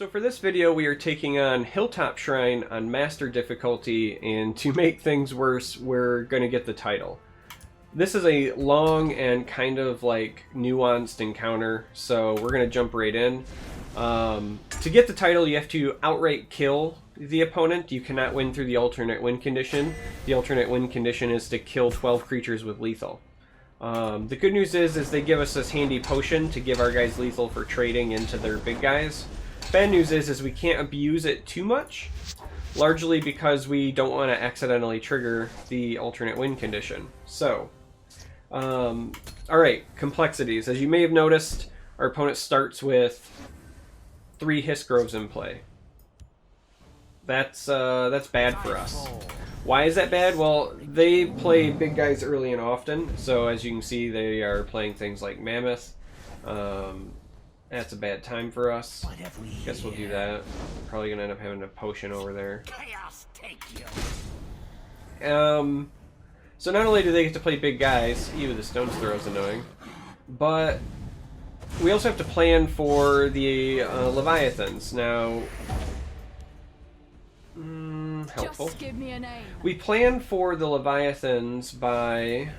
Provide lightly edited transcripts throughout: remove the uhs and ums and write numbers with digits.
So for this video we are taking on Hilltop Shrine on Master difficulty, and to make things worse we're going to get the title. This is a long and kind of like nuanced encounter, so we're going to jump right in. To get the title you have to outright kill the opponent. You cannot win through the alternate win condition. The alternate win condition is to kill 12 creatures with lethal. The good news is they give us this handy potion to give our guys lethal for trading into their big guys. Bad news is we can't abuse it too much, largely because we don't want to accidentally trigger the alternate win condition. So, alright, complexities. As you may have noticed, our opponent starts with 3 Hiss Groves in play. That's bad for us. Why is that bad? Well, they play big guys early and often, so as you can see they are playing things like Mammoth. That's a bad time for us. Guess we'll do that. Probably gonna end up having a potion over there. Chaos take you. So not only do they get to play big guys, ew, the stone's throw is annoying, but we also have to plan for the Leviathans. Now, helpful. Just give me a name. We plan for the Leviathans by...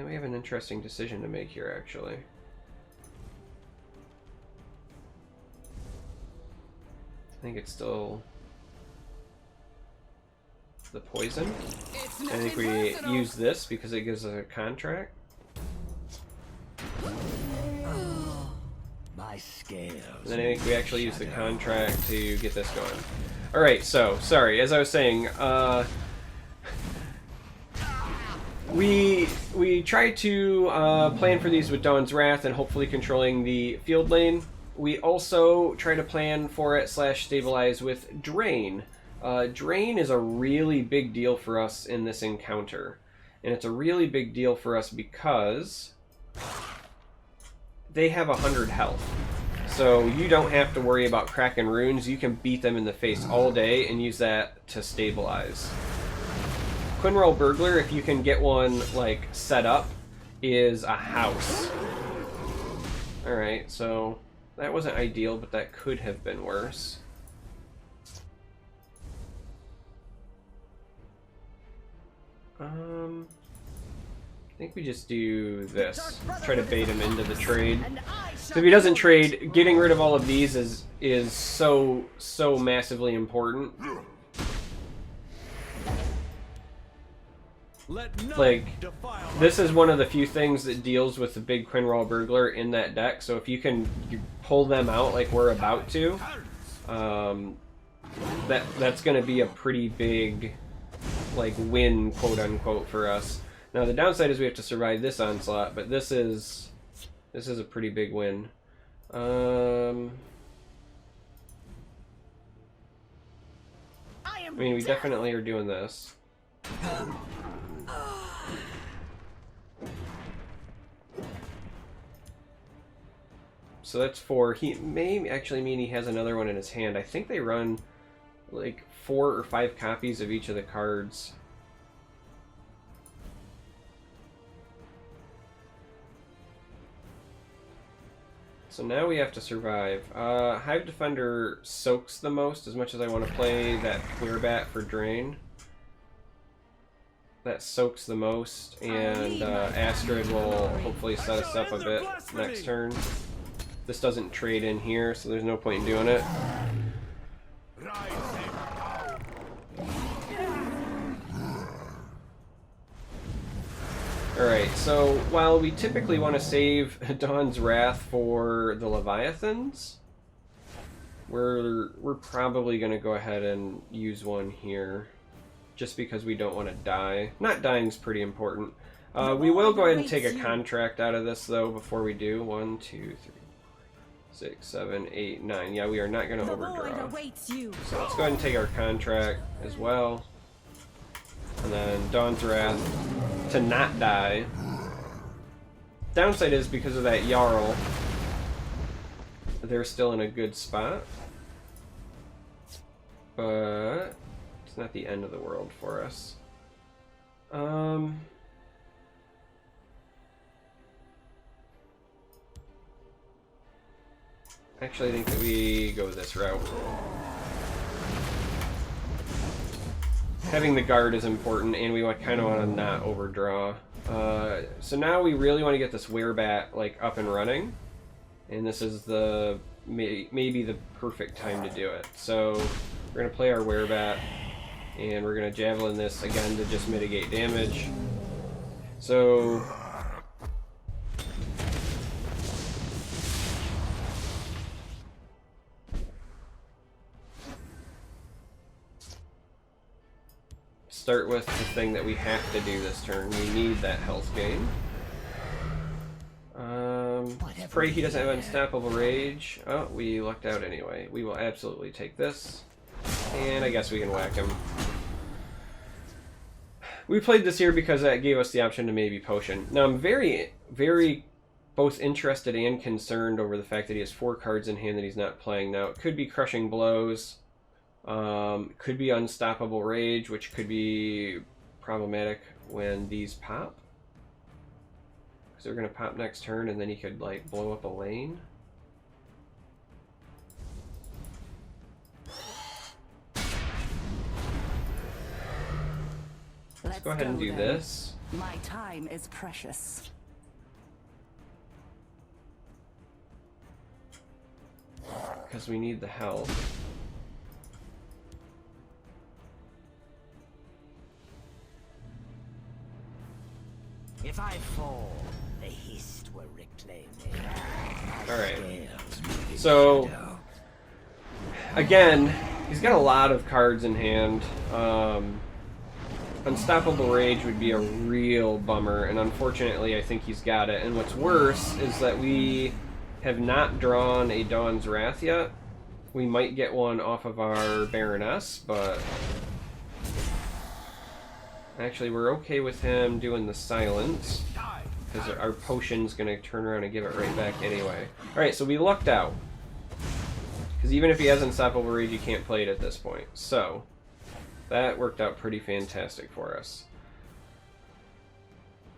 we have an interesting decision to make here, actually. I think it's still the poison. I think we use this because it gives us a contract. My scales. And then I think we actually use the contract to get this going. Alright, so, sorry, as I was saying, we try to plan for these with Dawn's Wrath and hopefully controlling the field lane. We also try to plan for it / stabilize with Drain. Drain is a really big deal for us in this encounter. And it's a really big deal for us because they have 100 health. So you don't have to worry about cracking runes. You can beat them in the face all day and use that to stabilize. Quinroll Burglar, if you can get one like set up, is a house. Alright, so that wasn't ideal, but that could have been worse. I think we just do this. Try to bait him into the trade. So if he doesn't trade, getting rid of all of these is so massively important. Like, this is one of the few things that deals with the big Quinroll Burglar in that deck, so if you pull them out like we're about to, that's going to be a pretty big like win, quote unquote, for us. Now the downside is we have to survive this onslaught, but this is a pretty big win. I mean, we definitely are doing this. So that's 4. He may actually mean he has another one in his hand. I think they run like 4 or 5 copies of each of the cards. So now we have to survive. Hive Defender soaks the most, as much as I want to play that Clear Bat for Drain. That soaks the most, and Astrid will hopefully set us up a bit next turn. This doesn't trade in here, so there's no point in doing it. Alright, so while we typically want to save Dawn's Wrath for the Leviathans, we're probably going to go ahead and use one here, just because we don't want to die. Not dying is pretty important. We will go ahead and take a contract out of this, though, before we do. 1, 2, 3, 6, 7, 8, 9. Yeah, we are not going to overdraw. So let's go ahead and take our contract as well. And then Dawn's Wrath to not die. Downside is because of that Jarl, they're still in a good spot. But it's not the end of the world for us. Actually, I think that we go this route. Having the guard is important, and we kind of want to not overdraw. So now we really want to get this werebat like up and running, and this is the maybe the perfect time to do it. So we're gonna play our werebat, and we're gonna javelin this again to just mitigate damage. So start with the thing that we have to do this turn. We need that health gain. Pray he doesn't have Unstoppable Rage. Oh, we lucked out anyway. We will absolutely take this. And I guess we can whack him. We played this here because that gave us the option to maybe potion. Now I'm very, very both interested and concerned over the fact that he has 4 cards in hand that he's not playing. Now it could be Crushing Blows. Could be Unstoppable Rage, which could be problematic when these pop. Because they're going to pop next turn, and then he could, like, blow up a lane. Let's go ahead and do this. My time is precious. Because we need the health. If I fall, the Hist will reclaim me. Alright. So, again, he's got a lot of cards in hand. Unstoppable Rage would be a real bummer, and unfortunately I think he's got it. And what's worse is that we have not drawn a Dawn's Wrath yet. We might get one off of our Baroness, but actually we're okay with him doing the Silence, because our potion's going to turn around and give it right back anyway. Alright, so we lucked out. Because even if he has Unstoppable Rage, you can't play it at this point. So, that worked out pretty fantastic for us.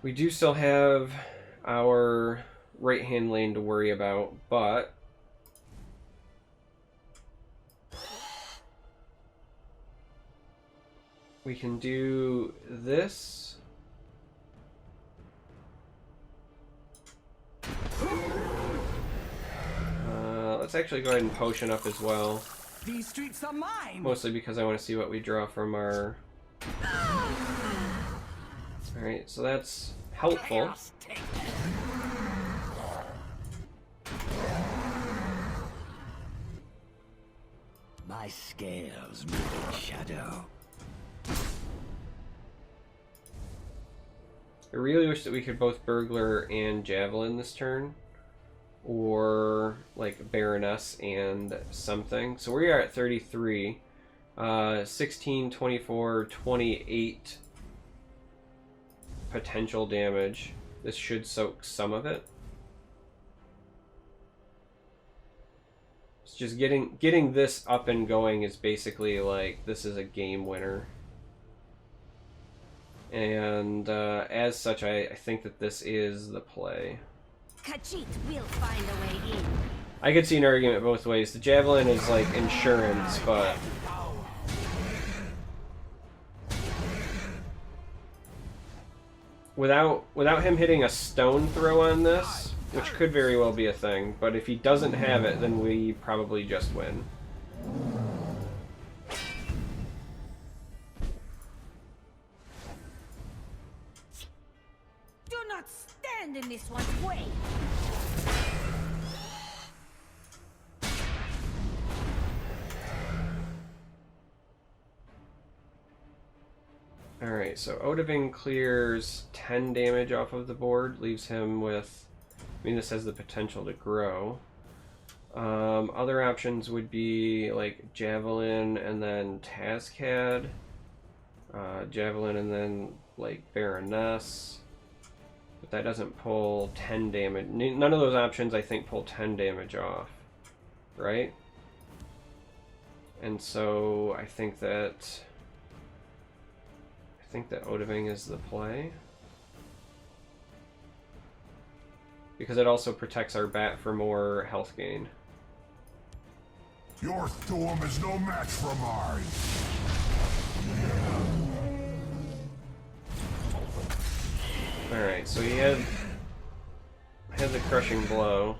We do still have our right-hand lane to worry about, but we can do this. Let's actually go ahead and potion up as well. These streets are mine. Mostly because I want to see what we draw from our... Alright, so that's helpful. My scales move in shadow. I really wish that we could both Burglar and Javelin this turn. Or, like, Baroness and something. So we are at 33. 16, 24, 28 potential damage. This should soak some of it. It's just getting this up and going is basically like, this is a game winner. And as such, I think that this is the play. Khajiit will find a way in. I could see an argument both ways. The Javelin is like insurance, but without him hitting a stone throw on this, which could very well be a thing, but if he doesn't have it, then we probably just win. Do not stand in this one's way. Alright, so Odahviing clears 10 damage off of the board, leaves him with... I mean, this has the potential to grow. Other options would be like Javelin and then Tazcad. Javelin and then like Baroness. But that doesn't pull 10 damage. None of those options, I think, pull 10 damage off. Right? And so I think that Odahviing is the play. Because it also protects our bat for more health gain. Your storm is no match for mine. Alright, so he had the crushing blow.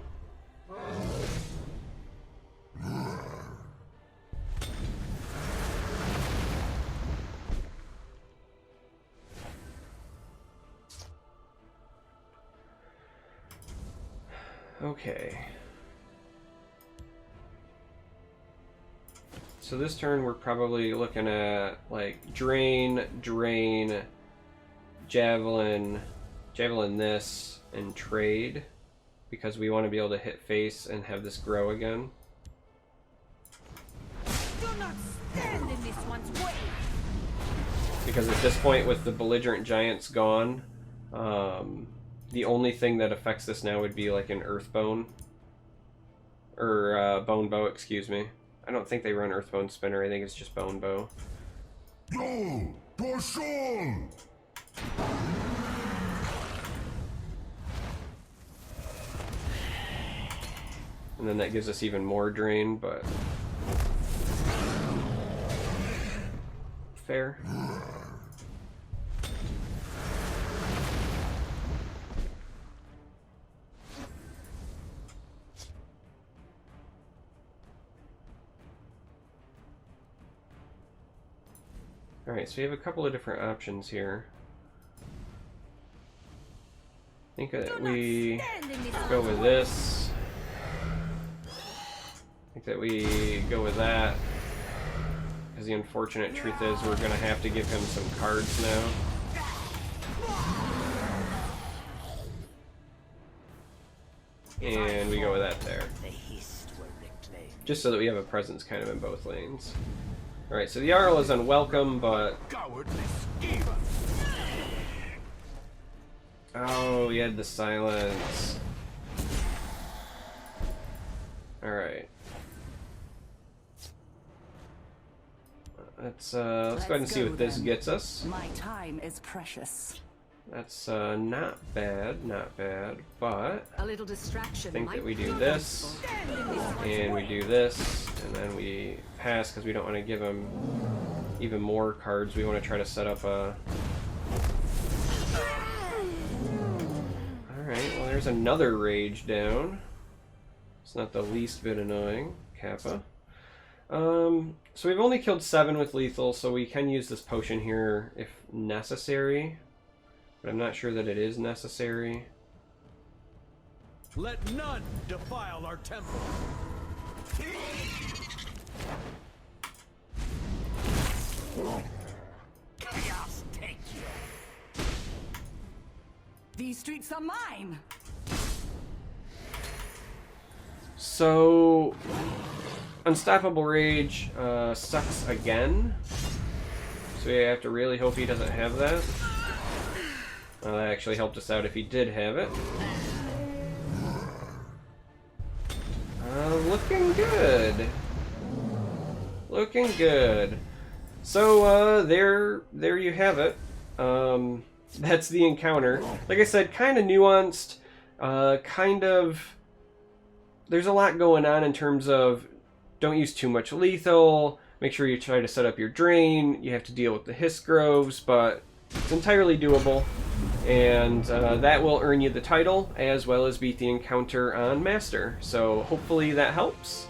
Okay. So this turn we're probably looking at like drain, javelin this, and trade, because we want to be able to hit face and have this grow again. Do not stand in this one's way. Because at this point, with the belligerent giants gone, the only thing that affects this now would be like an earthbone. Or bone bow, excuse me. I don't think they run earthbone spinner, I think it's just bone bow. Go! Torsion! And then that gives us even more drain, but fair. Alright, so we have a couple of different options here. I think that we go with this. I think that we go with that. Because the unfortunate truth is we're going to have to give him some cards now. And we go with that there. Just so that we have a presence kind of in both lanes. Alright, so the Jarl is unwelcome, but... Oh, he had the silence. Alright. Let's go ahead and see what this gets us. My time is precious. That's not bad, but A little distraction. I think that we do this, and we do this, and then we pass because we don't want to give him even more cards. We want to try to set up a... Alright, well there's another rage down. It's not the least bit annoying. Kappa. So we've only killed 7 with lethal, so we can use this potion here if necessary. But I'm not sure that it is necessary. Let none defile our temple. Chaos take you. These streets are mine. So, Unstoppable Rage sucks again. So we have to really hope he doesn't have that. That actually helped us out if he did have it. Looking good. Looking good. So, there you have it. That's the encounter. Like I said, kind of nuanced. There's a lot going on in terms of don't use too much lethal. Make sure you try to set up your drain. You have to deal with the hiss groves, but it's entirely doable. And that will earn you the title, as well as beat the encounter on Master. So hopefully that helps.